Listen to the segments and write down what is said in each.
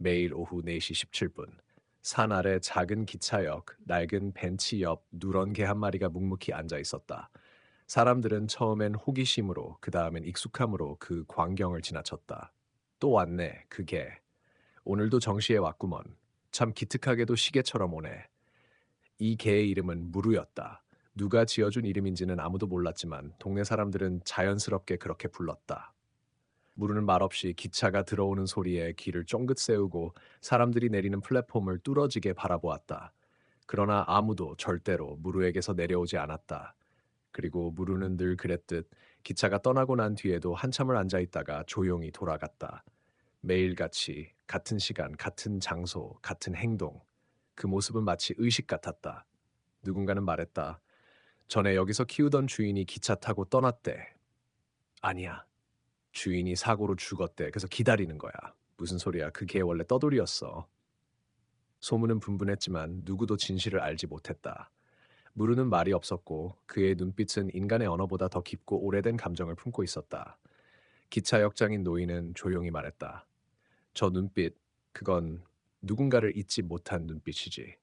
매일 오후 4시 17분. 산 아래 작은 기차역, 낡은 벤치 옆 누런 개 한 마리가 묵묵히 앉아 있었다. 사람들은 처음엔 호기심으로, 그 다음엔 익숙함으로 그 광경을 지나쳤다. 또 왔네, 그 개. 오늘도 정시에 왔구먼. 참 기특하게도 시계처럼 오네. 이 개의 이름은 무루였다. 누가 지어준 이름인지는 아무도 몰랐지만 동네 사람들은 자연스럽게 그렇게 불렀다. 무르는 말없이 기차가 들어오는 소리에 귀를 쫑긋 세우고 사람들이 내리는 플랫폼을 뚫어지게 바라보았다. 그러나 아무도 절대로 무르에게서 내려오지 않았다. 그리고 무르는 늘 그랬듯 기차가 떠나고 난 뒤에도 한참을 앉아 있다가 조용히 돌아갔다. 매일같이 같은 시간, 같은 장소, 같은 행동. 그 모습은 마치 의식 같았다. 누군가는 말했다. 전에 여기서 키우던 주인이 기차 타고 떠났대. 아니야. 주인이 사고로 죽었대. 그래서 기다리는 거야. 무슨 소리야. 그 개 원래 떠돌이였어. 소문은 분분했지만 누구도 진실을 알지 못했다. 무르는 말이 없었고 그의 눈빛은 인간의 언어보다 더 깊고 오래된 감정을 품고 있었다. 기차 역장인 노인은 조용히 말했다. 저 눈빛, 그건 누군가를 잊지 못한 눈빛이지.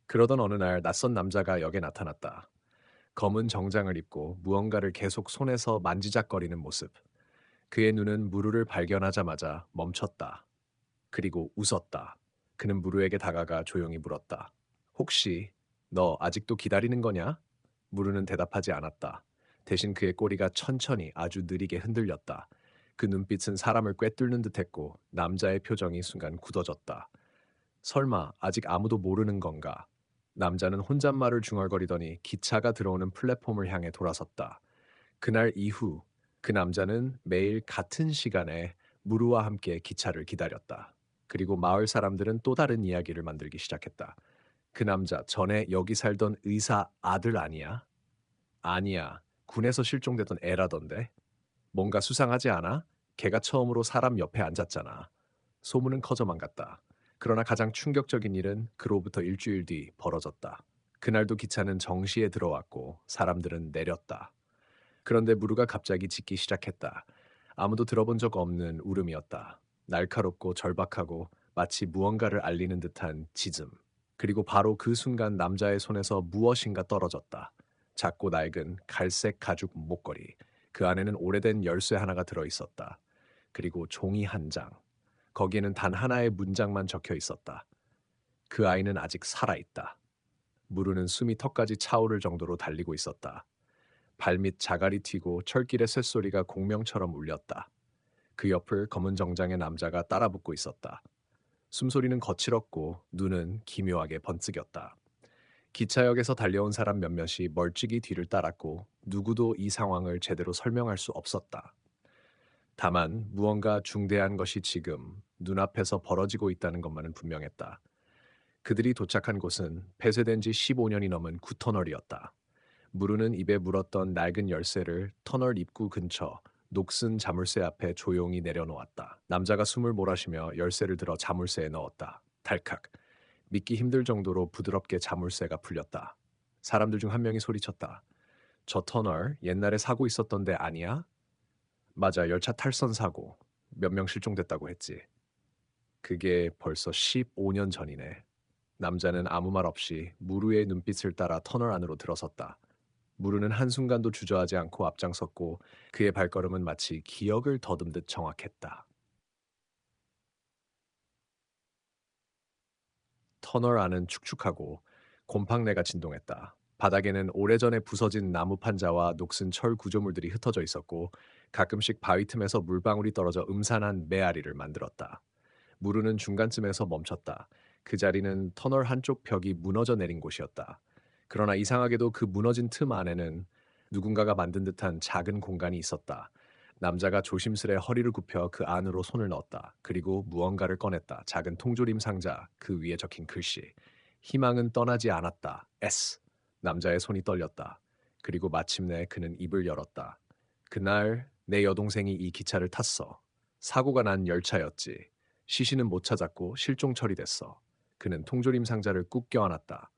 그러던 어느 날 낯선 남자가 역에 나타났다. 검은 정장을 입고 무언가를 계속 손에서 만지작거리는 모습. 그의 눈은 무르를 발견하자마자 멈췄다. 그리고 웃었다. 그는 무르에게 다가가 조용히 물었다. 혹시 너 아직도 기다리는 거냐? 무르는 대답하지 않았다. 대신 그의 꼬리가 천천히 아주 느리게 흔들렸다. 그 눈빛은 사람을 꿰뚫는 듯했고 남자의 표정이 순간 굳어졌다. 설마 아직 아무도 모르는 건가? 남자는 혼잣말을 중얼거리더니 기차가 들어오는 플랫폼을 향해 돌아섰다. 그날 이후 그 남자는 매일 같은 시간에 무르와 함께 기차를 기다렸다. 그리고 마을 사람들은 또 다른 이야기를 만들기 시작했다. 그 남자 전에 여기 살던 의사 아들 아니야? 아니야. 군에서 실종되던 애라던데. 뭔가 수상하지 않아? 걔가 처음으로 사람 옆에 앉았잖아. 소문은 커져만 갔다. 그러나 가장 충격적인 일은 그로부터 일주일 뒤 벌어졌다. 그날도 기차는 정시에 들어왔고 사람들은 내렸다. 그런데 무르가 갑자기 짖기 시작했다. 아무도 들어본 적 없는 울음이었다. 날카롭고 절박하고 마치 무언가를 알리는 듯한 짖음. 그리고 바로 그 순간 남자의 손에서 무엇인가 떨어졌다. 작고 낡은 갈색 가죽 목걸이. 그 안에는 오래된 열쇠 하나가 들어 있었다. 그리고 종이 한 장. 거기에는 단 하나의 문장만 적혀 있었다. 그 아이는 아직 살아있다. 무르는 숨이 턱까지 차오를 정도로 달리고 있었다. 발밑 자갈이 튀고 철길의 쇳소리가 공명처럼 울렸다. 그 옆을 검은 정장의 남자가 따라붙고 있었다. 숨소리는 거칠었고 눈은 기묘하게 번뜩였다. 기차역에서 달려온 사람 몇몇이 멀찍이 뒤를 따랐고 누구도 이 상황을 제대로 설명할 수 없었다. 다만 무언가 중대한 것이 지금 눈앞에서 벌어지고 있다는 것만은 분명했다. 그들이 도착한 곳은 폐쇄된 지 15년이 넘은 구터널이었다. 무르는 입에 물었던 낡은 열쇠를 터널 입구 근처 녹슨 자물쇠 앞에 조용히 내려놓았다. 남자가 숨을 몰아쉬며 열쇠를 들어 자물쇠에 넣었다. 달칵. 믿기 힘들 정도로 부드럽게 자물쇠가 풀렸다. 사람들 중 한 명이 소리쳤다. 저 터널 옛날에 사고 있었던 데 아니야? 맞아, 열차 탈선 사고. 몇 명 실종됐다고 했지. 그게 벌써 15년 전이네. 남자는 아무 말 없이 무르의 눈빛을 따라 터널 안으로 들어섰다. 무르는 한순간도 주저하지 않고 앞장섰고 그의 발걸음은 마치 기억을 더듬듯 정확했다. 터널 안은 축축하고 곰팡내가 진동했다. 바닥에는 오래전에 부서진 나무 판자와 녹슨 철 구조물들이 흩어져 있었고 가끔씩 바위 틈에서 물방울이 떨어져 음산한 메아리를 만들었다. 무르는 중간쯤에서 멈췄다. 그 자리는 터널 한쪽 벽이 무너져 내린 곳이었다. 그러나 이상하게도 그 무너진 틈 안에는 누군가가 만든 듯한 작은 공간이 있었다. 남자가 조심스레 허리를 굽혀 그 안으로 손을 넣었다. 그리고 무언가를 꺼냈다. 작은 통조림 상자, 그 위에 적힌 글씨. 희망은 떠나지 않았다. S. 남자의 손이 떨렸다. 그리고 마침내 그는 입을 열었다. 그날 내 여동생이 이 기차를 탔어. 사고가 난 열차였지. 시신은 못 찾았고 실종 처리됐어. 그는 통조림 상자를 꾹 껴안았다.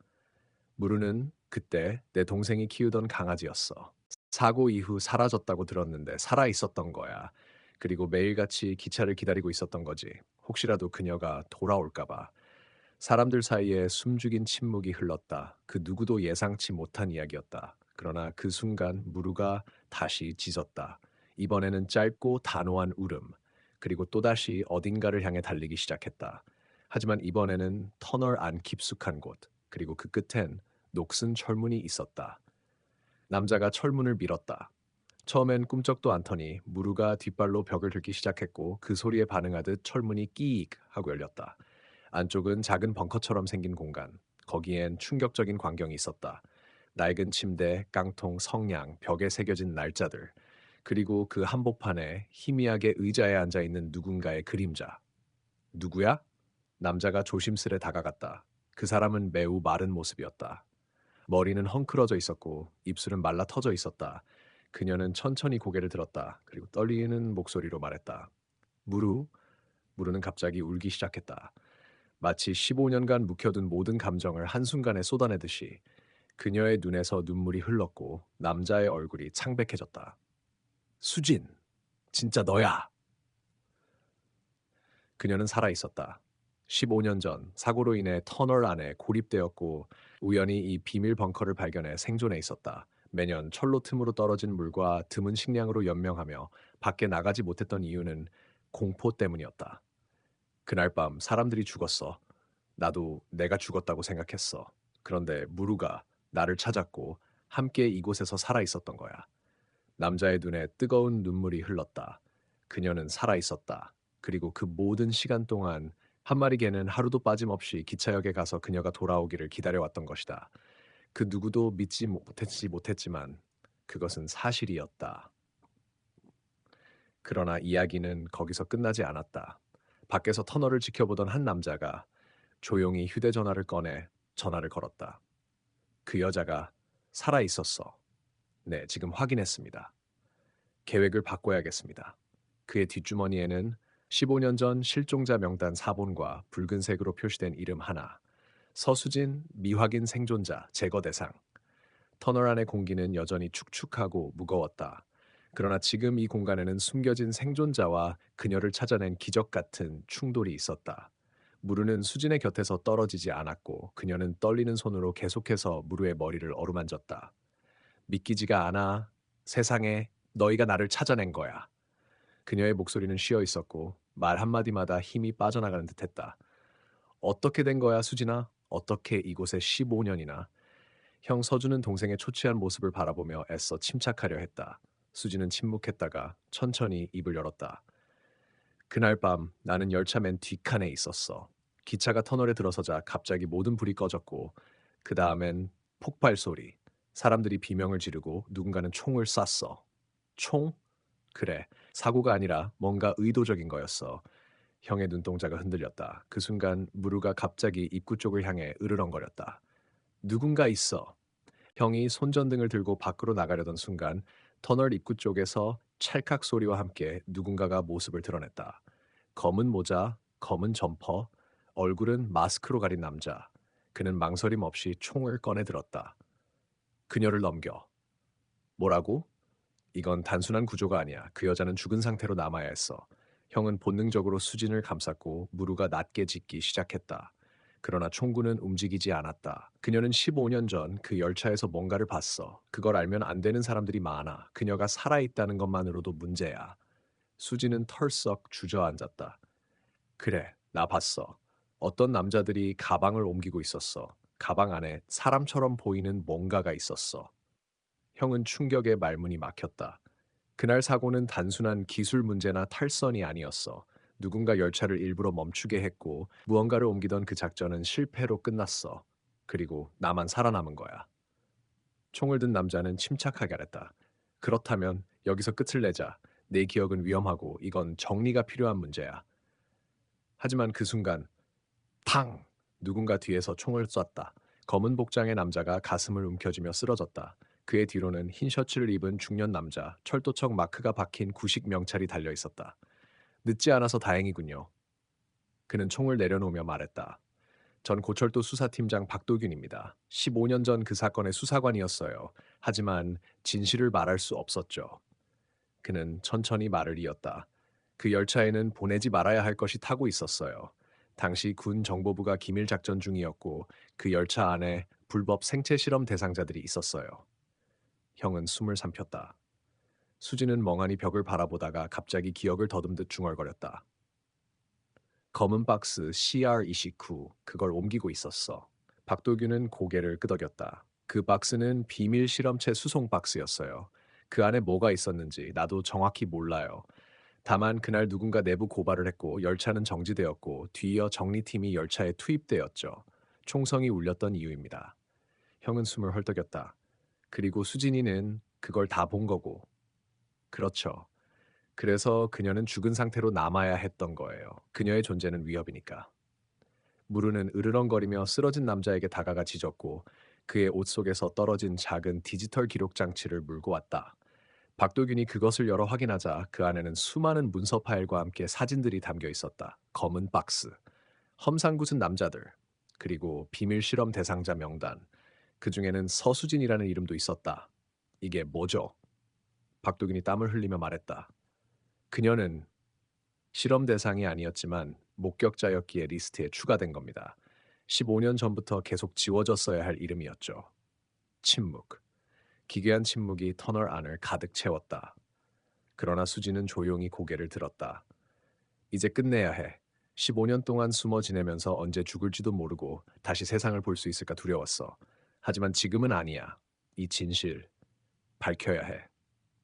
무르는 그때 내 동생이 키우던 강아지였어. 사고 이후 사라졌다고 들었는데 살아 있었던 거야. 그리고 매일같이 기차를 기다리고 있었던 거지. 혹시라도 그녀가 돌아올까 봐. 사람들 사이에 숨죽인 침묵이 흘렀다. 그 누구도 예상치 못한 이야기였다. 그러나 그 순간 무르가 다시 짖었다. 이번에는 짧고 단호한 울음. 그리고 또다시 어딘가를 향해 달리기 시작했다. 하지만 이번에는 터널 안 깊숙한 곳. 그리고 그 끝엔 녹슨 철문이 있었다. 남자가 철문을 밀었다. 처음엔 꿈쩍도 않더니 무르가 뒷발로 벽을 긁기 시작했고 그 소리에 반응하듯 철문이 끼익 하고 열렸다. 안쪽은 작은 벙커처럼 생긴 공간. 거기엔 충격적인 광경이 있었다. 낡은 침대, 깡통, 성냥, 벽에 새겨진 날짜들. 그리고 그 한복판에 희미하게 의자에 앉아 있는 누군가의 그림자. 누구야? 남자가 조심스레 다가갔다. 그 사람은 매우 마른 모습이었다. 머리는 헝클어져 있었고 입술은 말라 터져 있었다. 그녀는 천천히 고개를 들었다. 그리고 떨리는 목소리로 말했다. 무루? 무루는 갑자기 울기 시작했다. 마치 15년간 묵혀둔 모든 감정을 한순간에 쏟아내듯이 그녀의 눈에서 눈물이 흘렀고 남자의 얼굴이 창백해졌다. 수진, 진짜 너야. 그녀는 살아 있었다. 15년 전 사고로 인해 터널 안에 고립되었고 우연히 이 비밀 벙커를 발견해 생존해 있었다. 매년 철로 틈으로 떨어진 물과 드문 식량으로 연명하며 밖에 나가지 못했던 이유는 공포 때문이었다. 그날 밤 사람들이 죽었어. 나도 내가 죽었다고 생각했어. 그런데 무루가 나를 찾았고 함께 이곳에서 살아 있었던 거야. 남자의 눈에 뜨거운 눈물이 흘렀다. 그녀는 살아 있었다. 그리고 그 모든 시간 동안 한 마리 개는 하루도 빠짐없이 기차역에 가서 그녀가 돌아오기를 기다려왔던 것이다. 그 누구도 믿지 못했지만 그것은 사실이었다. 그러나 이야기는 거기서 끝나지 않았다. 밖에서 터널을 지켜보던 한 남자가 조용히 휴대전화를 꺼내 전화를 걸었다. 그 여자가 살아 있었어. 네, 지금 확인했습니다. 계획을 바꿔야겠습니다. 그의 뒷주머니에는 15년 전 실종자 명단 사본과 붉은색으로 표시된 이름 하나, 서수진 미확인 생존자 제거 대상. 터널 안의 공기는 여전히 축축하고 무거웠다. 그러나 지금 이 공간에는 숨겨진 생존자와 그녀를 찾아낸 기적 같은 충돌이 있었다. 무르는 수진의 곁에서 떨어지지 않았고 그녀는 떨리는 손으로 계속해서 무르의 머리를 어루만졌다. 믿기지가 않아. 세상에 너희가 나를 찾아낸 거야. 그녀의 목소리는 쉬어 있었고 말 한마디마다 힘이 빠져나가는 듯했다. 어떻게 된 거야, 수진아? 어떻게 이곳에 15년이나? 형 서준은 동생의 초췌한 모습을 바라보며 애써 침착하려 했다. 수진은 침묵했다가 천천히 입을 열었다. 그날 밤 나는 열차 맨 뒷칸에 있었어. 기차가 터널에 들어서자 갑자기 모든 불이 꺼졌고 그 다음엔 폭발 소리. 사람들이 비명을 지르고 누군가는 총을 쐈어. 총? 그래. 사고가 아니라 뭔가 의도적인 거였어. 형의 눈동자가 흔들렸다. 그 순간 무르가 갑자기 입구 쪽을 향해 으르렁거렸다. 누군가 있어. 형이 손전등을 들고 밖으로 나가려던 순간 터널 입구 쪽에서 찰칵 소리와 함께 누군가가 모습을 드러냈다. 검은 모자, 검은 점퍼, 얼굴은 마스크로 가린 남자. 그는 망설임 없이 총을 꺼내 들었다. 그녀를 넘겨. 뭐라고? 이건 단순한 구조가 아니야. 그 여자는 죽은 상태로 남아야 했어. 형은 본능적으로 수진을 감쌌고 무루가 낮게 짖기 시작했다. 그러나 총구는 움직이지 않았다. 그녀는 15년 전 그 열차에서 뭔가를 봤어. 그걸 알면 안 되는 사람들이 많아. 그녀가 살아있다는 것만으로도 문제야. 수진은 털썩 주저앉았다. 그래, 나 봤어. 어떤 남자들이 가방을 옮기고 있었어. 가방 안에 사람처럼 보이는 뭔가가 있었어. 형은 충격에 말문이 막혔다. 그날 사고는 단순한 기술 문제나 탈선이 아니었어. 누군가 열차를 일부러 멈추게 했고 무언가를 옮기던 그 작전은 실패로 끝났어. 그리고 나만 살아남은 거야. 총을 든 남자는 침착하게 말했다. 그렇다면 여기서 끝을 내자. 내 기억은 위험하고 이건 정리가 필요한 문제야. 하지만 그 순간 탕! 누군가 뒤에서 총을 쐈다. 검은 복장의 남자가 가슴을 움켜쥐며 쓰러졌다. 그의 뒤로는 흰 셔츠를 입은 중년 남자, 철도청 마크가 박힌 구식 명찰이 달려 있었다. 늦지 않아서 다행이군요. 그는 총을 내려놓으며 말했다. 전 고철도 수사팀장 박도균입니다. 15년 전 그 사건의 수사관이었어요. 하지만 진실을 말할 수 없었죠. 그는 천천히 말을 이었다. 그 열차에는 보내지 말아야 할 것이 타고 있었어요. 당시 군 정보부가 기밀 작전 중이었고 그 열차 안에 불법 생체 실험 대상자들이 있었어요. 형은 숨을 삼켰다. 수지는 멍하니 벽을 바라보다가 갑자기 기억을 더듬듯 중얼거렸다. 검은 박스 CR29, 그걸 옮기고 있었어. 박도규는 고개를 끄덕였다. 그 박스는 비밀 실험체 수송 박스였어요. 그 안에 뭐가 있었는지 나도 정확히 몰라요. 다만 그날 누군가 내부 고발을 했고 열차는 정지되었고 뒤이어 정리팀이 열차에 투입되었죠. 총성이 울렸던 이유입니다. 형은 숨을 헐떡였다. 그리고 수진이는 그걸 다 본 거고. 그렇죠. 그래서 그녀는 죽은 상태로 남아야 했던 거예요. 그녀의 존재는 위협이니까. 무르는 으르렁거리며 쓰러진 남자에게 다가가 짖었고 그의 옷 속에서 떨어진 작은 디지털 기록 장치를 물고 왔다. 박도균이 그것을 열어 확인하자 그 안에는 수많은 문서 파일과 함께 사진들이 담겨 있었다. 검은 박스, 험상궂은 남자들, 그리고 비밀 실험 대상자 명단. 그 중에는 서수진이라는 이름도 있었다. 이게 뭐죠? 박도균이 땀을 흘리며 말했다. 그녀는 실험 대상이 아니었지만 목격자였기에 리스트에 추가된 겁니다. 15년 전부터 계속 지워졌어야 할 이름이었죠. 침묵. 기괴한 침묵이 터널 안을 가득 채웠다. 그러나 수지는 조용히 고개를 들었다. 이제 끝내야 해. 15년 동안 숨어 지내면서 언제 죽을지도 모르고 다시 세상을 볼 수 있을까 두려웠어. 하지만 지금은 아니야. 이 진실 밝혀야 해.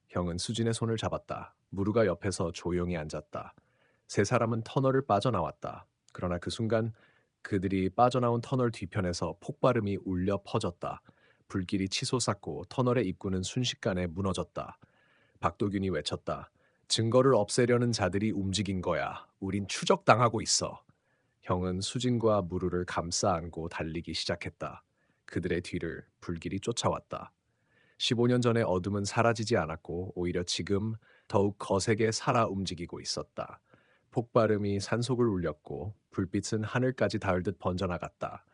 형은 수진의 손을 잡았다. 무르가 옆에서 조용히 앉았다. 세 사람은 터널을 빠져나왔다. 그러나 그 순간 그들이 빠져나온 터널 뒤편에서 폭발음이 울려 퍼졌다. 불길이 치솟았고 터널의 입구는 순식간에 무너졌다. 박도균이 외쳤다. 증거를 없애려는 자들이 움직인 거야. 우린 추적당하고 있어. 형은 수진과 무르를 감싸 안고 달리기 시작했다. 그들의 뒤를 불길이 쫓아왔다. 15년 전의 어둠은 사라지지 않았고 오히려 지금 더욱 거세게 살아 움직이고 있었다. 폭발음이 산속을 울렸고 불빛은 하늘까지 닿을 듯 번져나갔다.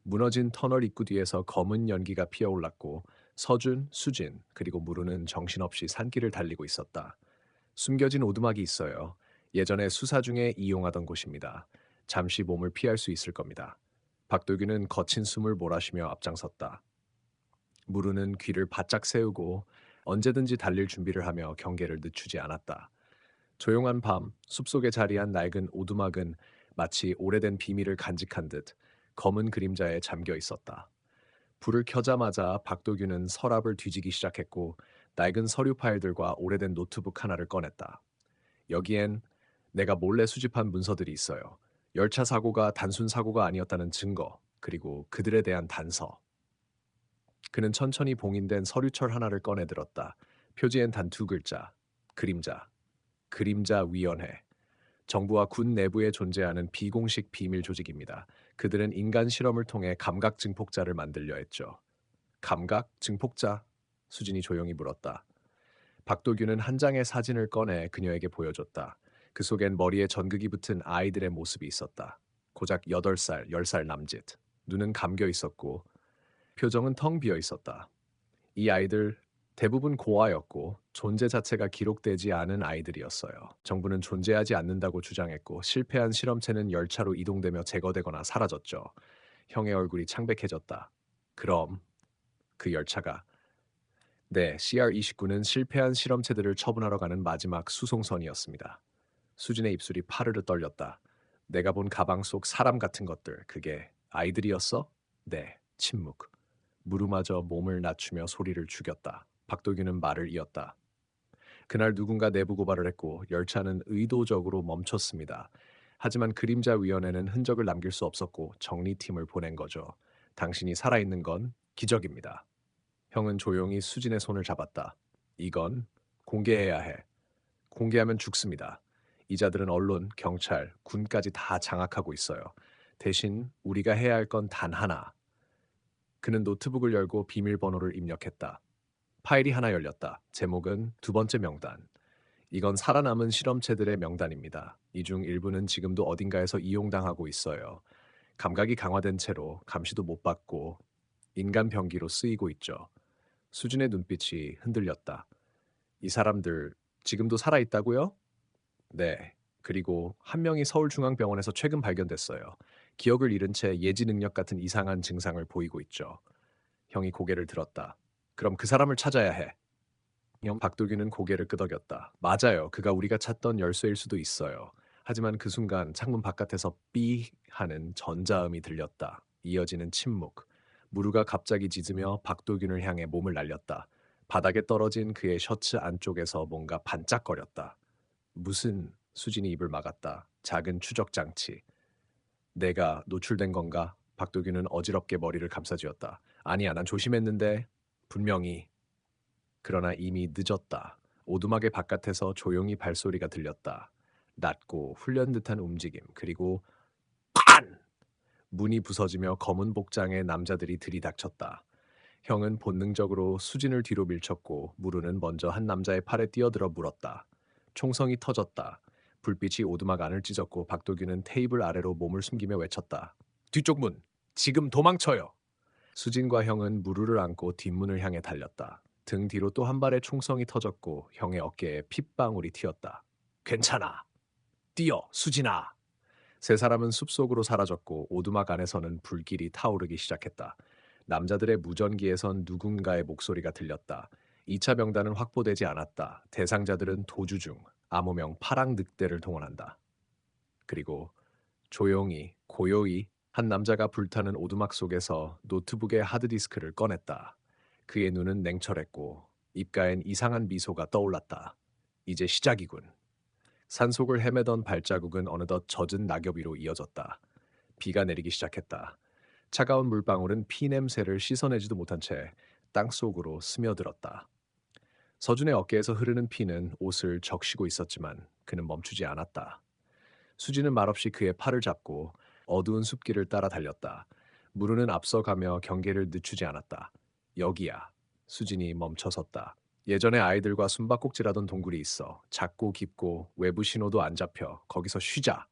무너진 터널 입구 뒤에서 검은 연기가 피어올랐고 서준, 수진, 그리고 무르는 정신없이 산길을 달리고 있었다. 숨겨진 오두막이 있어요. 예전에 수사 중에 이용하던 곳입니다. 잠시 몸을 피할 수 있을 겁니다. 박도규는 거친 숨을 몰아쉬며 앞장섰다. 무르는 귀를 바짝 세우고 언제든지 달릴 준비를 하며 경계를 늦추지 않았다. 조용한 밤, 숲속에 자리한 낡은 오두막은 마치 오래된 비밀을 간직한 듯 검은 그림자에 잠겨 있었다. 불을 켜자마자 박도규는 서랍을 뒤지기 시작했고 낡은 서류 파일들과 오래된 노트북 하나를 꺼냈다. 여기엔 내가 몰래 수집한 문서들이 있어요. 열차 사고가 단순 사고가 아니었다는 증거, 그리고 그들에 대한 단서. 그는 천천히 봉인된 서류철 하나를 꺼내 들었다. 표지엔 단 두 글자, 그림자. 그림자위원회. 정부와 군 내부에 존재하는 비공식 비밀 조직입니다. 그들은 인간 실험을 통해 감각 증폭자를 만들려 했죠. 감각 증폭자? 수진이 조용히 물었다. 박도규는 한 장의 사진을 꺼내 그녀에게 보여줬다. 그 속엔 머리에 전극이 붙은 아이들의 모습이 있었다. 고작 8살, 10살 남짓. 눈은 감겨 있었고 표정은 텅 비어 있었다. 이 아이들 대부분 고아였고 존재 자체가 기록되지 않은 아이들이었어요. 정부는 존재하지 않는다고 주장했고 실패한 실험체는 열차로 이동되며 제거되거나 사라졌죠. 형의 얼굴이 창백해졌다. 그럼 그 열차가 네, CR29는 실패한 실험체들을 처분하러 가는 마지막 수송선이었습니다. 수진의 입술이 파르르 떨렸다. 내가 본 가방 속 사람 같은 것들, 그게 아이들이었어? 네, 침묵. 무르마저 몸을 낮추며 소리를 죽였다. 박도규는 말을 이었다. 그날 누군가 내부 고발을 했고 열차는 의도적으로 멈췄습니다. 하지만 그림자위원회는 흔적을 남길 수 없었고 정리팀을 보낸 거죠. 당신이 살아있는 건 기적입니다. 형은 조용히 수진의 손을 잡았다. 이건 공개해야 해. 공개하면 죽습니다. 이자들은 언론, 경찰, 군까지 다 장악하고 있어요. 대신 우리가 해야 할 건 단 하나. 그는 노트북을 열고 비밀번호를 입력했다. 파일이 하나 열렸다. 제목은 두 번째 명단. 이건 살아남은 실험체들의 명단입니다. 이 중 일부는 지금도 어딘가에서 이용당하고 있어요. 감각이 강화된 채로 감시도 못 받고 인간 병기로 쓰이고 있죠. 수진의 눈빛이 흔들렸다. 이 사람들 지금도 살아있다고요? 네. 그리고 한 명이 서울중앙병원에서 최근 발견됐어요. 기억을 잃은 채 예지 능력 같은 이상한 증상을 보이고 있죠. 형이 고개를 들었다. 그럼 그 사람을 찾아야 해. 형 박도균은 고개를 끄덕였다. 맞아요. 그가 우리가 찾던 열쇠일 수도 있어요. 하지만 그 순간 창문 바깥에서 삐 하는 전자음이 들렸다. 이어지는 침묵. 무르가 갑자기 짖으며 박도균을 향해 몸을 날렸다. 바닥에 떨어진 그의 셔츠 안쪽에서 뭔가 반짝거렸다. 무슨 수진이 입을 막았다. 작은 추적 장치. 내가 노출된 건가? 박도균은 어지럽게 머리를 감싸쥐었다. 아니야, 난 조심했는데 분명히. 그러나 이미 늦었다. 오두막의 바깥에서 조용히 발소리가 들렸다. 낮고 훈련 듯한 움직임, 그리고 쾅! 문이 부서지며 검은 복장의 남자들이 들이닥쳤다. 형은 본능적으로 수진을 뒤로 밀쳤고 무르는 먼저 한 남자의 팔에 뛰어들어 물었다. 총성이 터졌다. 불빛이 오두막 안을 찢었고 박도균은 테이블 아래로 몸을 숨기며 외쳤다. 뒤쪽 문! 지금 도망쳐요! 수진과 형은 무르를 안고 뒷문을 향해 달렸다. 등 뒤로 또 한 발의 총성이 터졌고 형의 어깨에 핏방울이 튀었다. 괜찮아. 뛰어, 수진아. 세 사람은 숲속으로 사라졌고 오두막 안에서는 불길이 타오르기 시작했다. 남자들의 무전기에선 누군가의 목소리가 들렸다. 2차 명단은 확보되지 않았다. 대상자들은 도주 중. 암호명 파랑 늑대를 동원한다. 그리고 조용히 고요히 한 남자가 불타는 오두막 속에서 노트북의 하드디스크를 꺼냈다. 그의 눈은 냉철했고 입가엔 이상한 미소가 떠올랐다. 이제 시작이군. 산속을 헤매던 발자국은 어느덧 젖은 낙엽 위로 이어졌다. 비가 내리기 시작했다. 차가운 물방울은 피 냄새를 씻어내지도 못한 채 땅속으로 스며들었다. 서준의 어깨에서 흐르는 피는 옷을 적시고 있었지만 그는 멈추지 않았다. 수지는 말없이 그의 팔을 잡고 어두운 숲길을 따라 달렸다. 무르는 앞서가며 경계를 늦추지 않았다. 여기야. 수진이 멈춰섰다. 예전에 아이들과 숨바꼭질하던 동굴이 있어. 작고 깊고 외부 신호도 안 잡혀. 거기서 쉬자.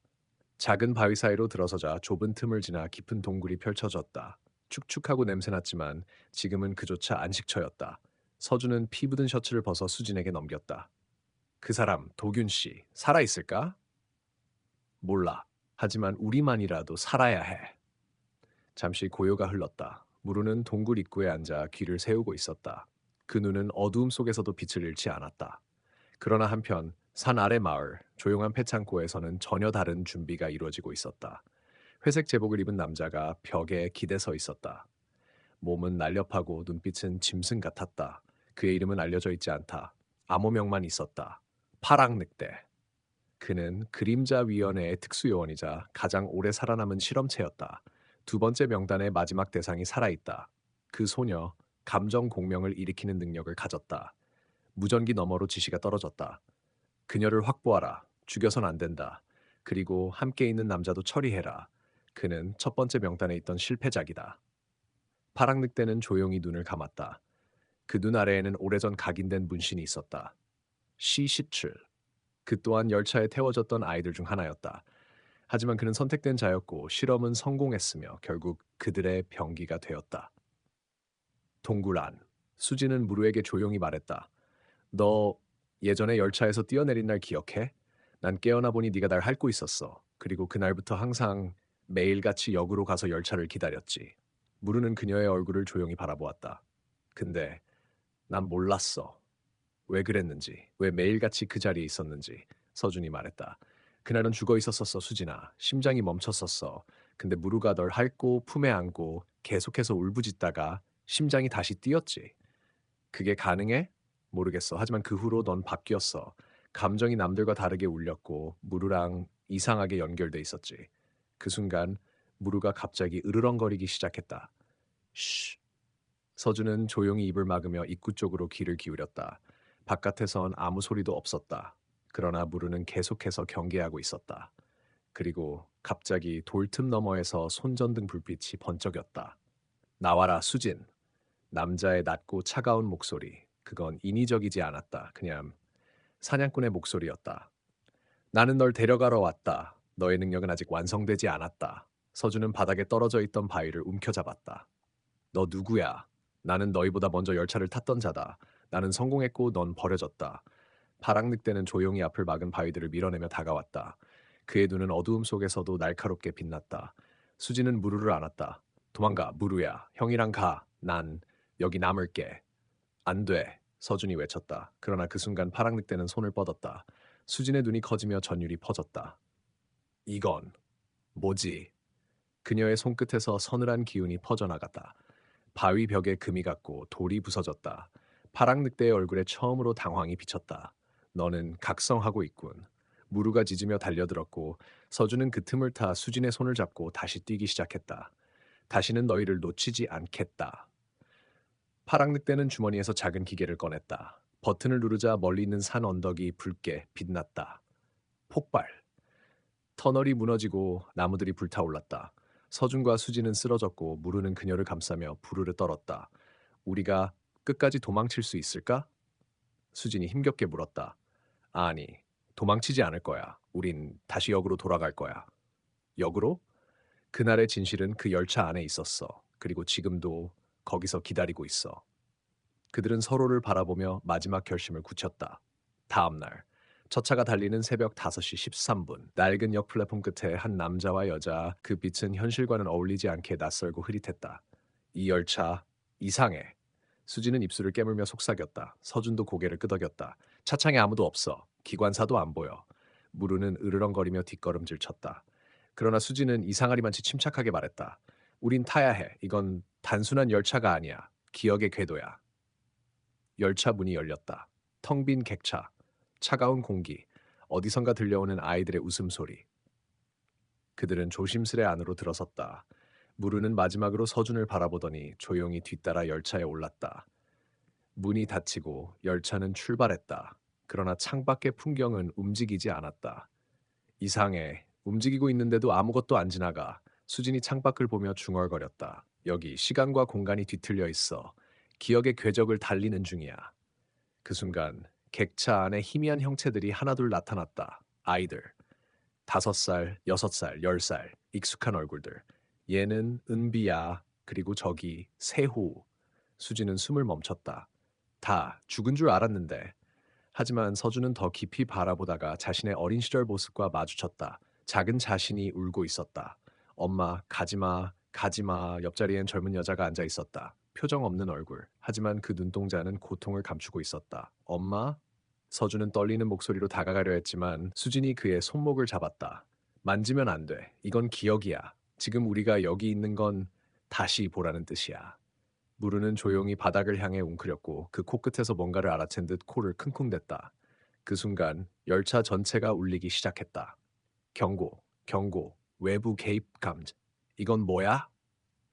작은 바위 사이로 들어서자 좁은 틈을 지나 깊은 동굴이 펼쳐졌다. 축축하고 냄새났지만 지금은 그조차 안식처였다. 서준은 피 묻은 셔츠를 벗어 수진에게 넘겼다. 그 사람, 도균 씨, 살아있을까? 몰라. 하지만 우리만이라도 살아야 해. 잠시 고요가 흘렀다. 무르는 동굴 입구에 앉아 귀를 세우고 있었다. 그 눈은 어두움 속에서도 빛을 잃지 않았다. 그러나 한편 산 아래 마을, 조용한 폐창고에서는 전혀 다른 준비가 이루어지고 있었다. 회색 제복을 입은 남자가 벽에 기대 서 있었다. 몸은 날렵하고 눈빛은 짐승 같았다. 그의 이름은 알려져 있지 않다. 암호명만 있었다. 파랑늑대. 그는 그림자위원회의 특수요원이자 가장 오래 살아남은 실험체였다. 두 번째 명단의 마지막 대상이 살아있다. 그 소녀, 감정 공명을 일으키는 능력을 가졌다. 무전기 너머로 지시가 떨어졌다. 그녀를 확보하라. 죽여선 안 된다. 그리고 함께 있는 남자도 처리해라. 그는 첫 번째 명단에 있던 실패작이다. 파랑늑대는 조용히 눈을 감았다. 그 눈 아래에는 오래전 각인된 문신이 있었다. 시시출. 그 또한 열차에 태워졌던 아이들 중 하나였다. 하지만 그는 선택된 자였고 실험은 성공했으며 결국 그들의 병기가 되었다. 동굴 안. 수지는 무르에게 조용히 말했다. 너 예전에 열차에서 뛰어내린 날 기억해? 난 깨어나 보니 네가 날 핥고 있었어. 그리고 그날부터 항상 매일같이 역으로 가서 열차를 기다렸지. 무르는 그녀의 얼굴을 조용히 바라보았다. 근데 난 몰랐어. 왜 그랬는지, 왜 매일같이 그 자리에 있었는지. 서준이 말했다. 그날은 죽어 있었었어, 수진아. 심장이 멈췄었어. 근데 무르가 널 핥고 품에 안고 계속해서 울부짖다가 심장이 다시 뛰었지. 그게 가능해? 모르겠어. 하지만 그 후로 넌 바뀌었어. 감정이 남들과 다르게 울렸고 무르랑 이상하게 연결돼 있었지. 그 순간 무르가 갑자기 으르렁거리기 시작했다. 쉬. 서준은 조용히 입을 막으며 입구 쪽으로 귀를 기울였다. 바깥에선 아무 소리도 없었다. 그러나 무르는 계속해서 경계하고 있었다. 그리고 갑자기 돌틈 너머에서 손전등 불빛이 번쩍였다. 나와라, 수진. 남자의 낮고 차가운 목소리. 그건 인위적이지 않았다. 그냥 사냥꾼의 목소리였다. 나는 널 데려가러 왔다. 너의 능력은 아직 완성되지 않았다. 서준은 바닥에 떨어져 있던 바위를 움켜잡았다. 너 누구야? 나는 너희보다 먼저 열차를 탔던 자다. 나는 성공했고 넌 버려졌다. 파랑늑대는 조용히 앞을 막은 바위들을 밀어내며 다가왔다. 그의 눈은 어두움 속에서도 날카롭게 빛났다. 수지는 무루를 안았다. 도망가, 무루야. 형이랑 가. 난 여기 남을게. 안 돼. 서준이 외쳤다. 그러나 그 순간 파랑늑대는 손을 뻗었다. 수진의 눈이 커지며 전율이 퍼졌다. 이건 뭐지? 그녀의 손끝에서 서늘한 기운이 퍼져나갔다. 바위 벽에 금이 갔고 돌이 부서졌다. 파랑늑대의 얼굴에 처음으로 당황이 비쳤다. 너는 각성하고 있군. 무루가 짖으며 달려들었고 서준은 그 틈을 타 수진의 손을 잡고 다시 뛰기 시작했다. 다시는 너희를 놓치지 않겠다. 파랑늑대는 주머니에서 작은 기계를 꺼냈다. 버튼을 누르자 멀리 있는 산 언덕이 붉게 빛났다. 폭발. 터널이 무너지고 나무들이 불타올랐다. 서준과 수지는 쓰러졌고 무르는 그녀를 감싸며 부르르 떨었다. 우리가 끝까지 도망칠 수 있을까? 수진이 힘겹게 물었다. 아니, 도망치지 않을 거야. 우린 다시 역으로 돌아갈 거야. 역으로? 그날의 진실은 그 열차 안에 있었어. 그리고 지금도 거기서 기다리고 있어. 그들은 서로를 바라보며 마지막 결심을 굳혔다. 다음 날, 첫 차가 달리는 새벽 5시 13분, 낡은 역 플랫폼 끝에 한 남자와 여자, 그 빛은 현실과는 어울리지 않게 낯설고 흐릿했다. 이 열차, 이상해. 수지는 입술을 깨물며 속삭였다. 서준도 고개를 끄덕였다. 차창에 아무도 없어. 기관사도 안 보여. 무르는 으르렁거리며 뒷걸음질 쳤다. 그러나 수지는 이상하리만치 침착하게 말했다. 우린 타야 해. 이건 단순한 열차가 아니야. 기억의 궤도야. 열차 문이 열렸다. 텅 빈 객차, 차가운 공기, 어디선가 들려오는 아이들의 웃음소리. 그들은 조심스레 안으로 들어섰다. 무르는 마지막으로 서준을 바라보더니 조용히 뒤따라 열차에 올랐다. 문이 닫히고 열차는 출발했다. 그러나 창밖의 풍경은 움직이지 않았다. 이상해. 움직이고 있는데도 아무것도 안 지나가. 수진이 창밖을 보며 중얼거렸다. 여기 시간과 공간이 뒤틀려 있어. 기억의 궤적을 달리는 중이야. 그 순간 객차 안에 희미한 형체들이 하나둘 나타났다. 아이들. 5살, 6살, 10살. 익숙한 얼굴들. 얘는 은비야. 그리고 저기 세호. 수지는 숨을 멈췄다. 다 죽은 줄 알았는데. 하지만 서준은 더 깊이 바라보다가 자신의 어린 시절 모습과 마주쳤다. 작은 자신이 울고 있었다. 엄마, 가지마, 가지마. 옆자리엔 젊은 여자가 앉아 있었다. 표정 없는 얼굴. 하지만 그 눈동자는 고통을 감추고 있었다. 엄마? 서준은 떨리는 목소리로 다가가려 했지만 수진이 그의 손목을 잡았다. 만지면 안 돼. 이건 기억이야. 지금 우리가 여기 있는 건 다시 보라는 뜻이야. 무르는 조용히 바닥을 향해 웅크렸고 그 코끝에서 뭔가를 알아챈 듯 코를 킁킁댔다. 그 순간 열차 전체가 울리기 시작했다. 경고, 경고, 외부 개입 감지. 이건 뭐야?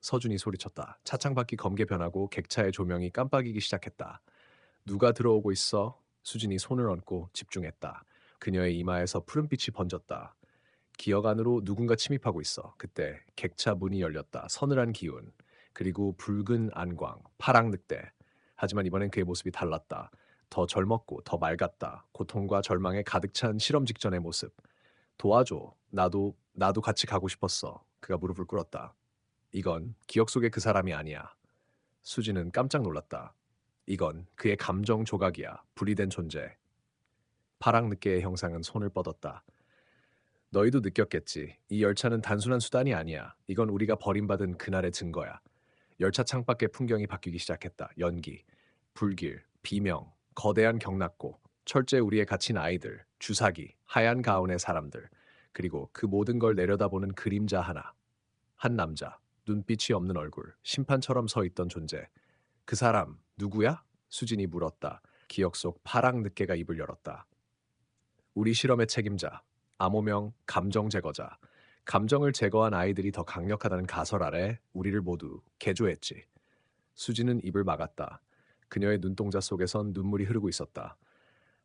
서준이 소리쳤다. 차창 밖이 검게 변하고 객차의 조명이 깜빡이기 시작했다. 누가 들어오고 있어? 수진이 손을 얹고 집중했다. 그녀의 이마에서 푸른빛이 번졌다. 기억 안으로 누군가 침입하고 있어. 그때 객차 문이 열렸다. 서늘한 기운. 그리고 붉은 안광, 파랑 늑대. 하지만 이번엔 그의 모습이 달랐다. 더 젊었고 더 맑았다. 고통과 절망에 가득 찬 실험 직전의 모습. 도와줘. 나도 같이 가고 싶었어. 그가 무릎을 꿇었다. 이건 기억 속의 그 사람이 아니야. 수지는 깜짝 놀랐다. 이건 그의 감정 조각이야. 분리된 존재. 파랑 늑대의 형상은 손을 뻗었다. 너희도 느꼈겠지. 이 열차는 단순한 수단이 아니야. 이건 우리가 버림받은 그날의 증거야. 열차 창밖의 풍경이 바뀌기 시작했다. 연기, 불길, 비명, 거대한 경락고, 철제 우리에 갇힌 아이들, 주사기, 하얀 가운의 사람들, 그리고 그 모든 걸 내려다보는 그림자 하나. 한 남자, 눈빛이 없는 얼굴, 심판처럼 서 있던 존재. 그 사람 누구야? 수진이 물었다. 기억 속 파랑 늑대가 입을 열었다. 우리 실험의 책임자, 암호명 감정 제거자. 감정을 제거한 아이들이 더 강력하다는 가설 아래 우리를 모두 개조했지. 수지는 입을 막았다. 그녀의 눈동자 속에선 눈물이 흐르고 있었다.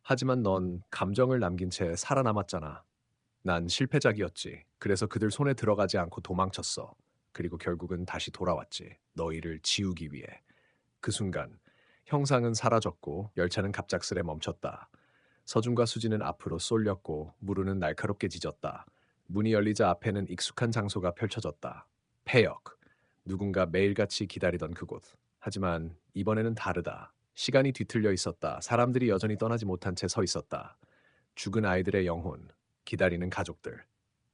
하지만 넌 감정을 남긴 채 살아남았잖아. 난 실패작이었지. 그래서 그들 손에 들어가지 않고 도망쳤어. 그리고 결국은 다시 돌아왔지. 너희를 지우기 위해. 그 순간 형상은 사라졌고 열차는 갑작스레 멈췄다. 서준과 수지는 앞으로 쏠렸고 무르는 날카롭게 짖었다. 문이 열리자 앞에는 익숙한 장소가 펼쳐졌다. 폐역. 누군가 매일같이 기다리던 그곳. 하지만 이번에는 다르다. 시간이 뒤틀려 있었다. 사람들이 여전히 떠나지 못한 채 서 있었다. 죽은 아이들의 영혼, 기다리는 가족들,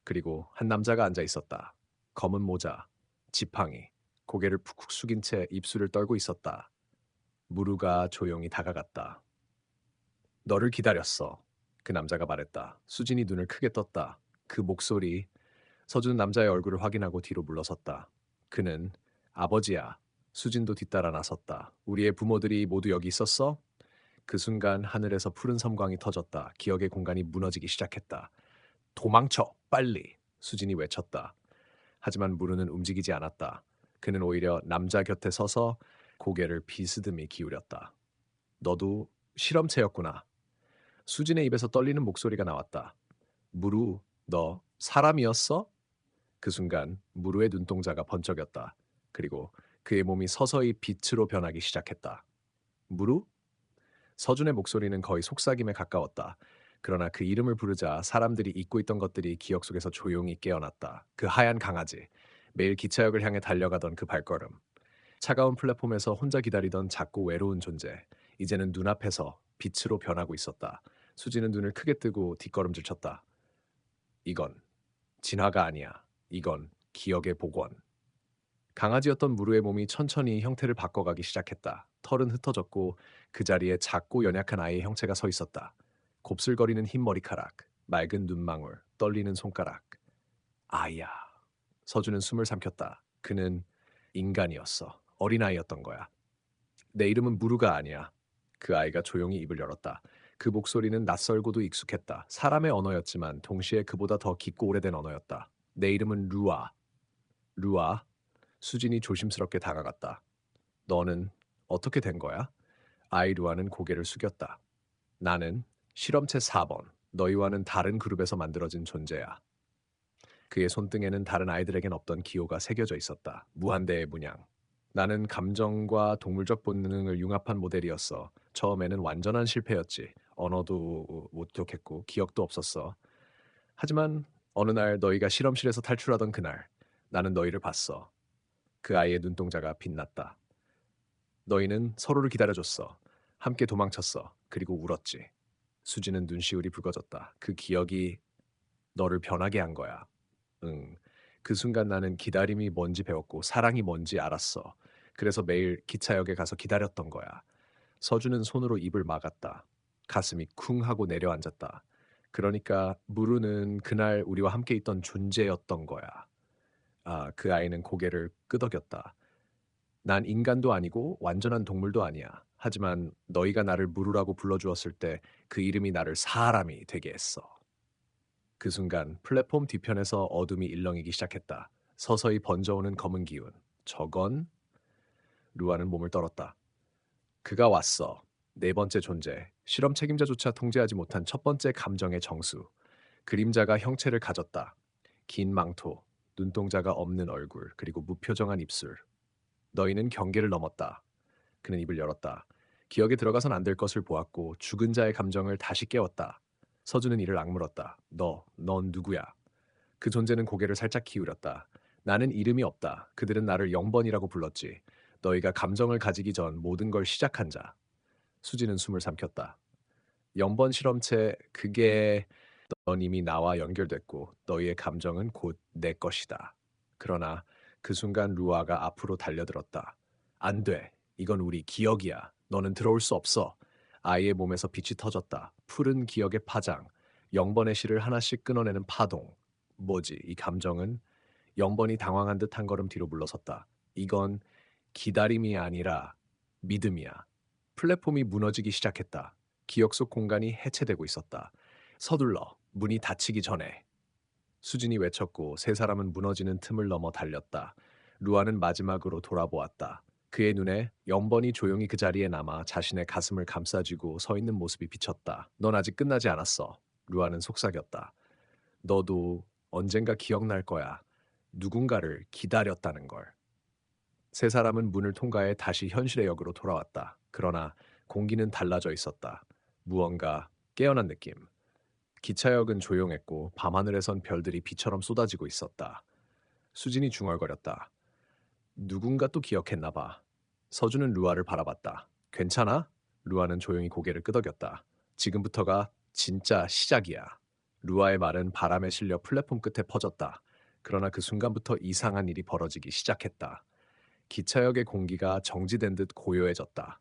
그리고 한 남자가 앉아 있었다. 검은 모자, 지팡이, 고개를 푹푹 숙인 채 입술을 떨고 있었다. 무르가 조용히 다가갔다. 너를 기다렸어. 그 남자가 말했다. 수진이 눈을 크게 떴다. 그 목소리, 서준 남자의 얼굴을 확인하고 뒤로 물러섰다. 그는 아버지야. 수진도 뒤따라 나섰다. 우리의 부모들이 모두 여기 있었어? 그 순간 하늘에서 푸른 섬광이 터졌다. 기억의 공간이 무너지기 시작했다. 도망쳐, 빨리! 수진이 외쳤다. 하지만 무르는 움직이지 않았다. 그는 오히려 남자 곁에 서서 고개를 비스듬히 기울였다. 너도 실험체였구나. 수진의 입에서 떨리는 목소리가 나왔다. 무루, 너 사람이었어? 그 순간 무르의 눈동자가 번쩍였다. 그리고 그의 몸이 서서히 빛으로 변하기 시작했다. 무루? 서준의 목소리는 거의 속삭임에 가까웠다. 그러나 그 이름을 부르자 사람들이 잊고 있던 것들이 기억 속에서 조용히 깨어났다. 그 하얀 강아지, 매일 기차역을 향해 달려가던 그 발걸음, 차가운 플랫폼에서 혼자 기다리던 작고 외로운 존재, 이제는 눈앞에서 빛으로 변하고 있었다. 수지는 눈을 크게 뜨고 뒷걸음질 쳤다. 이건 진화가 아니야. 이건 기억의 복원. 강아지였던 무르의 몸이 천천히 형태를 바꿔가기 시작했다. 털은 흩어졌고 그 자리에 작고 연약한 아이의 형체가 서 있었다. 곱슬거리는 흰 머리카락, 맑은 눈망울, 떨리는 손가락. 아이야. 서준은 숨을 삼켰다. 그는 인간이었어. 어린아이였던 거야. 내 이름은 무르가 아니야. 그 아이가 조용히 입을 열었다. 그 목소리는 낯설고도 익숙했다. 사람의 언어였지만 동시에 그보다 더 깊고 오래된 언어였다. 내 이름은 루아. 루아. 수진이 조심스럽게 다가갔다. 너는 어떻게 된 거야? 아이 루아는 고개를 숙였다. 나는 실험체 4번. 너희와는 다른 그룹에서 만들어진 존재야. 그의 손등에는 다른 아이들에겐 없던 기호가 새겨져 있었다. 무한대의 문양. 나는 감정과 동물적 본능을 융합한 모델이었어. 처음에는 완전한 실패였지. 언어도 못 기억했고 기억도 없었어. 하지만 어느 날 너희가 실험실에서 탈출하던 그날 나는 너희를 봤어. 그 아이의 눈동자가 빛났다. 너희는 서로를 기다려줬어. 함께 도망쳤어. 그리고 울었지. 수지는 눈시울이 붉어졌다. 그 기억이 너를 변하게 한 거야. 응. 그 순간 나는 기다림이 뭔지 배웠고 사랑이 뭔지 알았어. 그래서 매일 기차역에 가서 기다렸던 거야. 서준은 손으로 입을 막았다. 가슴이 쿵 하고 내려앉았다. 그러니까 무르는 그날 우리와 함께 있던 존재였던 거야. 아, 그 아이는 고개를 끄덕였다. 난 인간도 아니고 완전한 동물도 아니야. 하지만 너희가 나를 무르라고 불러주었을 때 그 이름이 나를 사람이 되게 했어. 그 순간 플랫폼 뒤편에서 어둠이 일렁이기 시작했다. 서서히 번져오는 검은 기운. 저건 루아는 몸을 떨었다. 그가 왔어. 네 번째 존재. 실험 책임자조차 통제하지 못한 첫 번째 감정의 정수. 그림자가 형체를 가졌다. 긴 망토, 눈동자가 없는 얼굴, 그리고 무표정한 입술. 너희는 경계를 넘었다. 그는 입을 열었다. 기억에 들어가선 안 될 것을 보았고 죽은 자의 감정을 다시 깨웠다. 서준은 이를 악물었다. 넌 누구야? 그 존재는 고개를 살짝 기울였다. 나는 이름이 없다. 그들은 나를 영번이라고 불렀지. 너희가 감정을 가지기 전 모든 걸 시작한 자. 수지는 숨을 삼켰다. 영번 실험체 그게 넌 이미 나와 연결됐고 너희의 감정은 곧 내 것이다. 그러나 그 순간 루아가 앞으로 달려들었다. 안 돼. 이건 우리 기억이야. 너는 들어올 수 없어. 아이의 몸에서 빛이 터졌다. 푸른 기억의 파장. 영번의 실을 하나씩 끊어내는 파동. 뭐지? 이 감정은 영번이 당황한 듯 한 걸음 뒤로 물러섰다. 이건 기다림이 아니라 믿음이야. 플랫폼이 무너지기 시작했다. 기억 속 공간이 해체되고 있었다. 서둘러 문이 닫히기 전에. 수진이 외쳤고 세 사람은 무너지는 틈을 넘어 달렸다. 루아는 마지막으로 돌아보았다. 그의 눈에 영번이 조용히 그 자리에 남아 자신의 가슴을 감싸쥐고 서 있는 모습이 비쳤다. 넌 아직 끝나지 않았어. 루아는 속삭였다. 너도 언젠가 기억날 거야. 누군가를 기다렸다는 걸. 세 사람은 문을 통과해 다시 현실의 역으로 돌아왔다. 그러나 공기는 달라져 있었다. 무언가 깨어난 느낌. 기차역은 조용했고 밤하늘에선 별들이 비처럼 쏟아지고 있었다. 수진이 중얼거렸다. 누군가 또 기억했나 봐. 서준은 루아를 바라봤다. 괜찮아? 루아는 조용히 고개를 끄덕였다. 지금부터가 진짜 시작이야. 루아의 말은 바람에 실려 플랫폼 끝에 퍼졌다. 그러나 그 순간부터 이상한 일이 벌어지기 시작했다. 기차역의 공기가 정지된 듯 고요해졌다.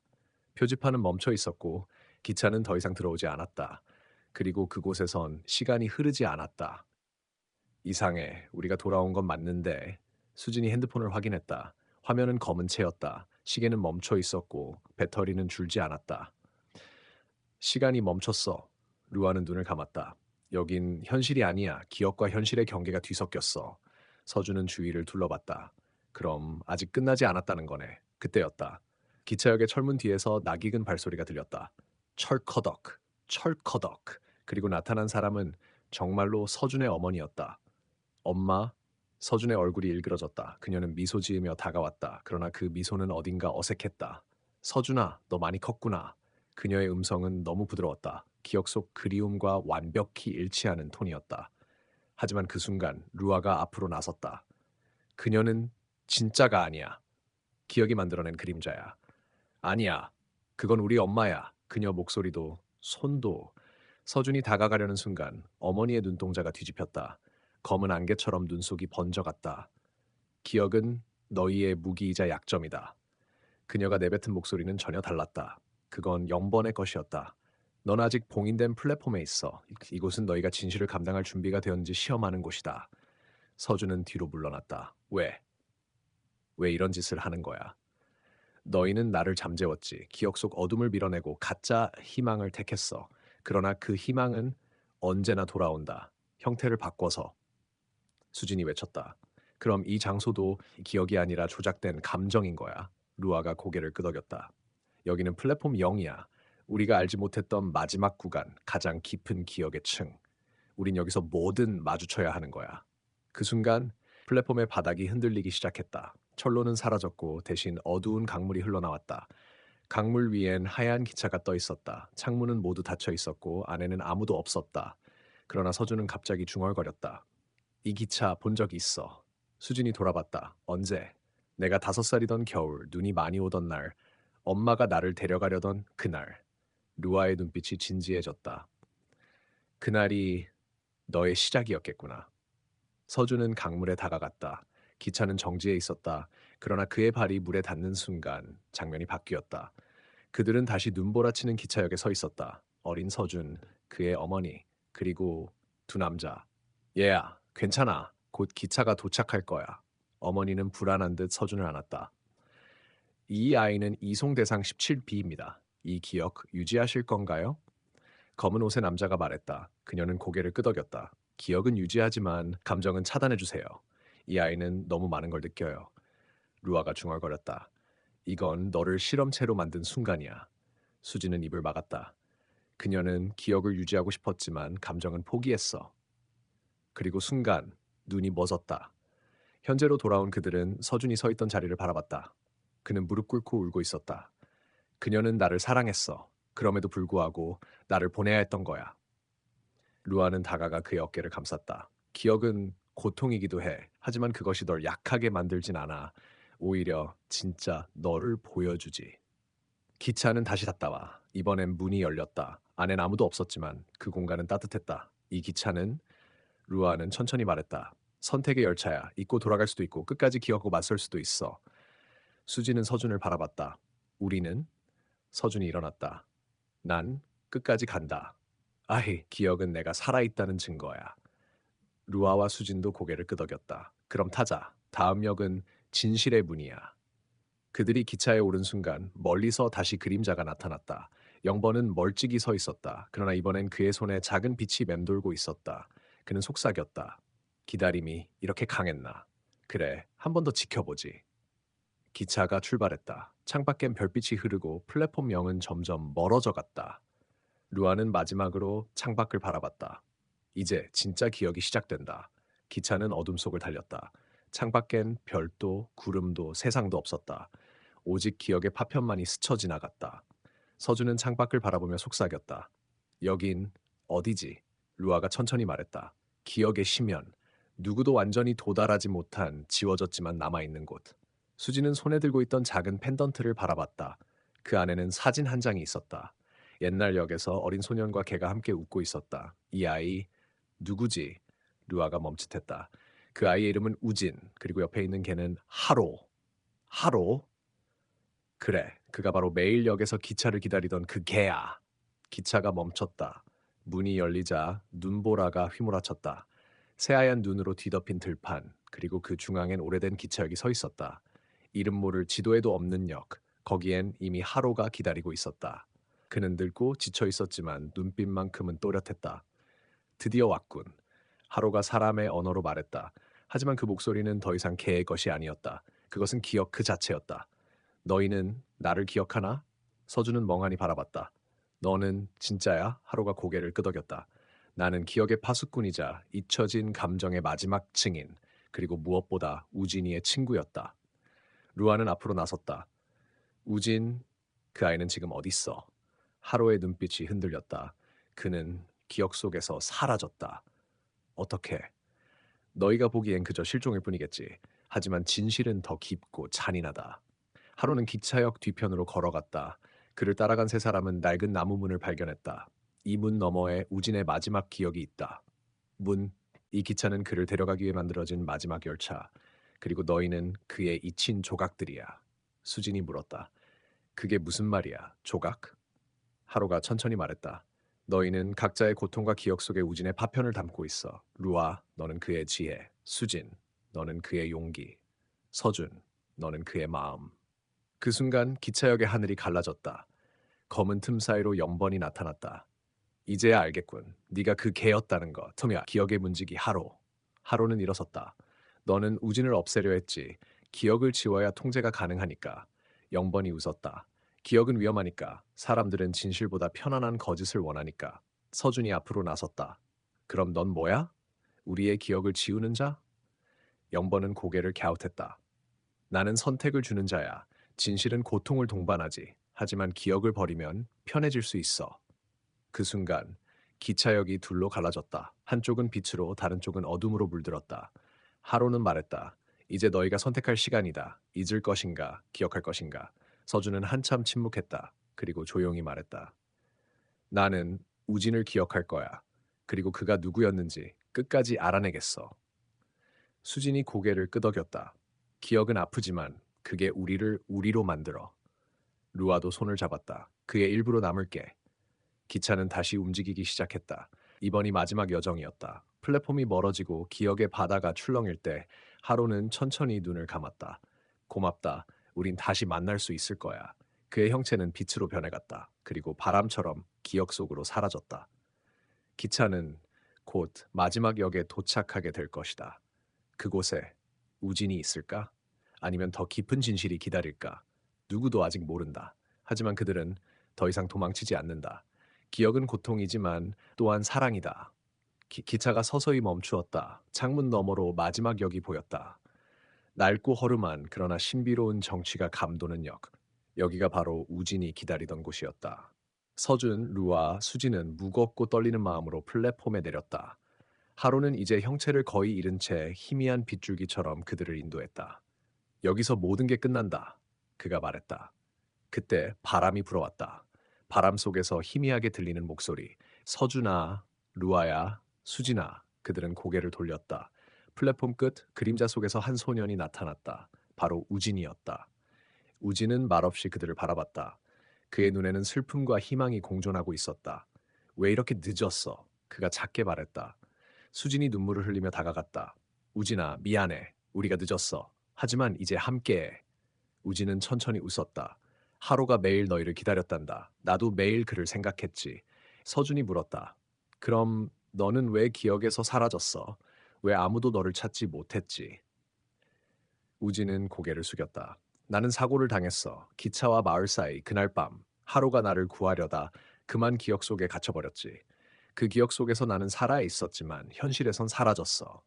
표지판은 멈춰 있었고 기차는 더 이상 들어오지 않았다. 그리고 그곳에선 시간이 흐르지 않았다. 이상해. 우리가 돌아온 건 맞는데. 수진이 핸드폰을 확인했다. 화면은 검은 채였다. 시계는 멈춰 있었고 배터리는 줄지 않았다. 시간이 멈췄어. 루아는 눈을 감았다. 여긴 현실이 아니야. 기억과 현실의 경계가 뒤섞였어. 서준은 주위를 둘러봤다. 그럼 아직 끝나지 않았다는 거네. 그때였다. 기차역의 철문 뒤에서 낯익은 발소리가 들렸다. 철커덕, 철커덕. 그리고 나타난 사람은 정말로 서준의 어머니였다. 엄마, 서준의 얼굴이 일그러졌다. 그녀는 미소 지으며 다가왔다. 그러나 그 미소는 어딘가 어색했다. 서준아, 너 많이 컸구나. 그녀의 음성은 너무 부드러웠다. 기억 속 그리움과 완벽히 일치하는 톤이었다. 하지만 그 순간 루아가 앞으로 나섰다. 그녀는 진짜가 아니야. 기억이 만들어낸 그림자야. 아니야. 그건 우리 엄마야. 그녀 목소리도 손도. 서준이 다가가려는 순간 어머니의 눈동자가 뒤집혔다. 검은 안개처럼 눈속이 번져갔다. 기억은 너희의 무기이자 약점이다. 그녀가 내뱉은 목소리는 전혀 달랐다. 그건 영번의 것이었다. 넌 아직 봉인된 플랫폼에 있어. 이곳은 너희가 진실을 감당할 준비가 되었는지 시험하는 곳이다. 서준은 뒤로 물러났다. 왜? 왜 이런 짓을 하는 거야? 너희는 나를 잠재웠지. 기억 속 어둠을 밀어내고 가짜 희망을 택했어. 그러나 그 희망은 언제나 돌아온다. 형태를 바꿔서. 수진이 외쳤다. 그럼 이 장소도 기억이 아니라 조작된 감정인 거야. 루아가 고개를 끄덕였다. 여기는 플랫폼 0이야. 우리가 알지 못했던 마지막 구간, 가장 깊은 기억의 층. 우린 여기서 뭐든 마주쳐야 하는 거야. 그 순간 플랫폼의 바닥이 흔들리기 시작했다. 철로는 사라졌고 대신 어두운 강물이 흘러나왔다. 강물 위엔 하얀 기차가 떠 있었다. 창문은 모두 닫혀 있었고 안에는 아무도 없었다. 그러나 서준은 갑자기 중얼거렸다. 이 기차 본 적 있어. 수진이 돌아봤다. 언제? 내가 5살이던 겨울, 눈이 많이 오던 날, 엄마가 나를 데려가려던 그날. 루아의 눈빛이 진지해졌다. 그날이 너의 시작이었겠구나. 서준은 강물에 다가갔다. 기차는 정지해 있었다. 그러나 그의 발이 물에 닿는 순간 장면이 바뀌었다. 그들은 다시 눈보라치는 기차역에 서 있었다. 어린 서준, 그의 어머니, 그리고 두 남자. 얘야, 괜찮아. 곧 기차가 도착할 거야. 어머니는 불안한 듯 서준을 안았다. 이 아이는 이송 대상 17B입니다. 이 기억 유지하실 건가요? 검은 옷의 남자가 말했다. 그녀는 고개를 끄덕였다. 기억은 유지하지만 감정은 차단해 주세요. 이 아이는 너무 많은 걸 느껴요. 루아가 중얼거렸다. 이건 너를 실험체로 만든 순간이야. 수지는 입을 막았다. 그녀는 기억을 유지하고 싶었지만 감정은 포기했어. 그리고 순간 눈이 멎었다. 현재로 돌아온 그들은 서준이 서 있던 자리를 바라봤다. 그는 무릎 꿇고 울고 있었다. 그녀는 나를 사랑했어. 그럼에도 불구하고 나를 보내야 했던 거야. 루아는 다가가 그의 어깨를 감쌌다. 기억은 고통이기도 해. 하지만 그것이 널 약하게 만들진 않아. 오히려 진짜 너를 보여주지. 기차는 다시 탔다와 이번엔 문이 열렸다. 안엔 아무도 없었지만 그 공간은 따뜻했다. 이 기차는 루아는 천천히 말했다. 선택의 열차야. 잊고 돌아갈 수도 있고 끝까지 기억하고 맞설 수도 있어. 수지는 서준을 바라봤다. 우리는? 서준이 일어났다. 난 끝까지 간다. 아이, 기억은 내가 살아있다는 증거야. 루아와 수진도 고개를 끄덕였다. 그럼 타자. 다음 역은 진실의 문이야. 그들이 기차에 오른 순간 멀리서 다시 그림자가 나타났다. 영번은 멀찍이 서 있었다. 그러나 이번엔 그의 손에 작은 빛이 맴돌고 있었다. 그는 속삭였다. 기다림이 이렇게 강했나. 그래, 한 번 더 지켜보지. 기차가 출발했다. 창밖엔 별빛이 흐르고 플랫폼 0은 점점 멀어져 갔다. 루아는 마지막으로 창밖을 바라봤다. 이제 진짜 기억이 시작된다. 기차는 어둠 속을 달렸다. 창밖엔 별도, 구름도, 세상도 없었다. 오직 기억의 파편만이 스쳐 지나갔다. 서준은 창밖을 바라보며 속삭였다. 여긴 어디지? 루아가 천천히 말했다. 기억의 심연. 누구도 완전히 도달하지 못한 지워졌지만 남아있는 곳. 수지는 손에 들고 있던 작은 펜던트를 바라봤다. 그 안에는 사진 한 장이 있었다. 옛날 역에서 어린 소년과 걔가 함께 웃고 있었다. 이 아이 누구지? 루아가 멈칫했다. 그 아이의 이름은 우진, 그리고 옆에 있는 걔는 하로. 하로? 그래, 그가 바로 매일 역에서 기차를 기다리던 그 걔야. 기차가 멈췄다. 문이 열리자 눈보라가 휘몰아쳤다. 새하얀 눈으로 뒤덮인 들판, 그리고 그 중앙엔 오래된 기차역이 서 있었다. 이름 모를 지도에도 없는 역, 거기엔 이미 하로가 기다리고 있었다. 그는 늙고 지쳐 있었지만 눈빛만큼은 또렷했다. 드디어 왔군. 하로가 사람의 언어로 말했다. 하지만 그 목소리는 더 이상 개의 것이 아니었다. 그것은 기억 그 자체였다. 너희는 나를 기억하나? 서준은 멍하니 바라봤다. 너는 진짜야? 하로가 고개를 끄덕였다. 나는 기억의 파수꾼이자 잊혀진 감정의 마지막 증인, 그리고 무엇보다 우진이의 친구였다. 루아는 앞으로 나섰다. 우진, 그 아이는 지금 어딨어? 하로의 눈빛이 흔들렸다. 그는 기억 속에서 사라졌다. 어떻게? 너희가 보기엔 그저 실종일 뿐이겠지. 하지만 진실은 더 깊고 잔인하다. 하루는 기차역 뒤편으로 걸어갔다. 그를 따라간 세 사람은 낡은 나무 문을 발견했다. 이 문 너머에 우진의 마지막 기억이 있다. 문, 이 기차는 그를 데려가기 위해 만들어진 마지막 열차. 그리고 너희는 그의 잊힌 조각들이야. 수진이 물었다. 그게 무슨 말이야? 조각? 하루가 천천히 말했다. 너희는 각자의 고통과 기억 속에 우진의 파편을 담고 있어. 루아, 너는 그의 지혜. 수진, 너는 그의 용기. 서준, 너는 그의 마음. 그 순간 기차역의 하늘이 갈라졌다. 검은 틈 사이로 영번이 나타났다. 이제야 알겠군. 네가 그 개였다는 거. 틈이야. 기억의 문지기 하로. 하로는 일어섰다. 너는 우진을 없애려 했지. 기억을 지워야 통제가 가능하니까. 영번이 웃었다. 기억은 위험하니까. 사람들은 진실보다 편안한 거짓을 원하니까. 서준이 앞으로 나섰다. 그럼 넌 뭐야? 우리의 기억을 지우는 자? 영번은 고개를 갸웃했다. 나는 선택을 주는 자야. 진실은 고통을 동반하지. 하지만 기억을 버리면 편해질 수 있어. 그 순간 기차역이 둘로 갈라졌다. 한쪽은 빛으로 다른 쪽은 어둠으로 물들었다. 하로는 말했다. 이제 너희가 선택할 시간이다. 잊을 것인가, 기억할 것인가. 서준은 한참 침묵했다. 그리고 조용히 말했다. 나는 우진을 기억할 거야. 그리고 그가 누구였는지 끝까지 알아내겠어. 수진이 고개를 끄덕였다. 기억은 아프지만 그게 우리를 우리로 만들어. 루아도 손을 잡았다. 그의 일부로 남을게. 기차는 다시 움직이기 시작했다. 이번이 마지막 여정이었다. 플랫폼이 멀어지고 기억의 바다가 출렁일 때 하루는 천천히 눈을 감았다. 고맙다. 우린 다시 만날 수 있을 거야. 그의 형체는 빛으로 변해갔다. 그리고 바람처럼 기억 속으로 사라졌다. 기차는 곧 마지막 역에 도착하게 될 것이다. 그곳에 우진이 있을까? 아니면 더 깊은 진실이 기다릴까? 누구도 아직 모른다. 하지만 그들은 더 이상 도망치지 않는다. 기억은 고통이지만 또한 사랑이다. 기차가 서서히 멈추었다. 창문 너머로 마지막 역이 보였다. 낡고 허름한 그러나 신비로운 정취가 감도는 역. 여기가 바로 우진이 기다리던 곳이었다. 서준, 루아, 수진은 무겁고 떨리는 마음으로 플랫폼에 내렸다. 하루는 이제 형체를 거의 잃은 채 희미한 빗줄기처럼 그들을 인도했다. 여기서 모든 게 끝난다. 그가 말했다. 그때 바람이 불어왔다. 바람 속에서 희미하게 들리는 목소리. 서준아, 루아야, 수진아. 그들은 고개를 돌렸다. 플랫폼 끝 그림자 속에서 한 소년이 나타났다. 바로 우진이었다. 우진은 말없이 그들을 바라봤다. 그의 눈에는 슬픔과 희망이 공존하고 있었다. 왜 이렇게 늦었어? 그가 작게 말했다. 수진이 눈물을 흘리며 다가갔다. 우진아, 미안해. 우리가 늦었어. 하지만 이제 함께해. 우진은 천천히 웃었다. 하루가 매일 너희를 기다렸단다. 나도 매일 그를 생각했지. 서준이 물었다. 그럼 너는 왜 기억에서 사라졌어? 왜 아무도 너를 찾지 못했지? 우진은 고개를 숙였다. 나는 사고를 당했어. 기차와 마을 사이 그날 밤 하루가 나를 구하려다 그만 기억 속에 갇혀버렸지. 그 기억 속에서 나는 살아 있었지만 현실에선 사라졌어.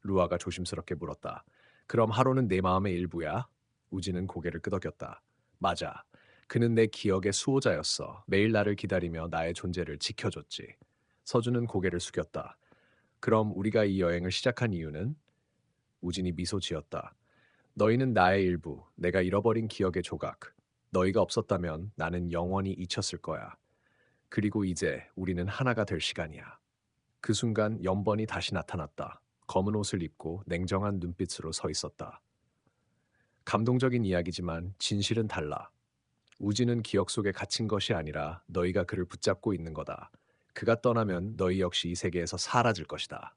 루아가 조심스럽게 물었다. 그럼 하루는 내 마음의 일부야? 우진은 고개를 끄덕였다. 맞아. 그는 내 기억의 수호자였어. 매일 나를 기다리며 나의 존재를 지켜줬지. 서준은 고개를 숙였다. 그럼 우리가 이 여행을 시작한 이유는? 우진이 미소 지었다. 너희는 나의 일부, 내가 잃어버린 기억의 조각. 너희가 없었다면 나는 영원히 잊혔을 거야. 그리고 이제 우리는 하나가 될 시간이야. 그 순간 연번이 다시 나타났다. 검은 옷을 입고 냉정한 눈빛으로 서 있었다. 감동적인 이야기지만 진실은 달라. 우진은 기억 속에 갇힌 것이 아니라 너희가 그를 붙잡고 있는 거다. 그가 떠나면 너희 역시 이 세계에서 사라질 것이다.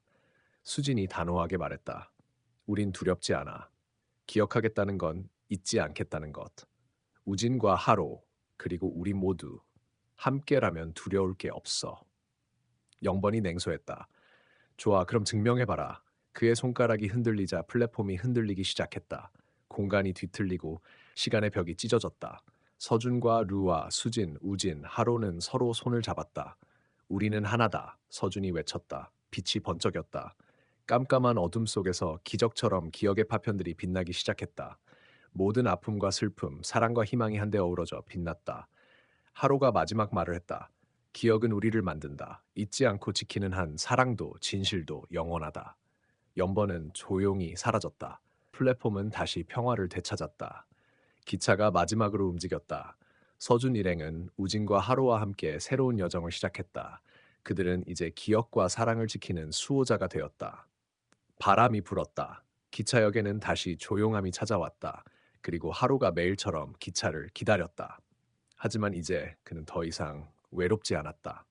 수진이 단호하게 말했다. 우린 두렵지 않아. 기억하겠다는 건 잊지 않겠다는 것. 우진과 하로, 그리고 우리 모두 함께라면 두려울 게 없어. 영번이 냉소했다. 좋아, 그럼 증명해봐라. 그의 손가락이 흔들리자 플랫폼이 흔들리기 시작했다. 공간이 뒤틀리고 시간의 벽이 찢어졌다. 서준과 류와 수진, 우진, 하로는 서로 손을 잡았다. 우리는 하나다. 서준이 외쳤다. 빛이 번쩍였다. 깜깜한 어둠 속에서 기적처럼 기억의 파편들이 빛나기 시작했다. 모든 아픔과 슬픔, 사랑과 희망이 한데 어우러져 빛났다. 하로가 마지막 말을 했다. 기억은 우리를 만든다. 잊지 않고 지키는 한 사랑도 진실도 영원하다. 연번은 조용히 사라졌다. 플랫폼은 다시 평화를 되찾았다. 기차가 마지막으로 움직였다. 서준 일행은 우진과 하로와 함께 새로운 여정을 시작했다. 그들은 이제 기억과 사랑을 지키는 수호자가 되었다. 바람이 불었다. 기차역에는 다시 조용함이 찾아왔다. 그리고 하루가 매일처럼 기차를 기다렸다. 하지만 이제 그는 더 이상 외롭지 않았다.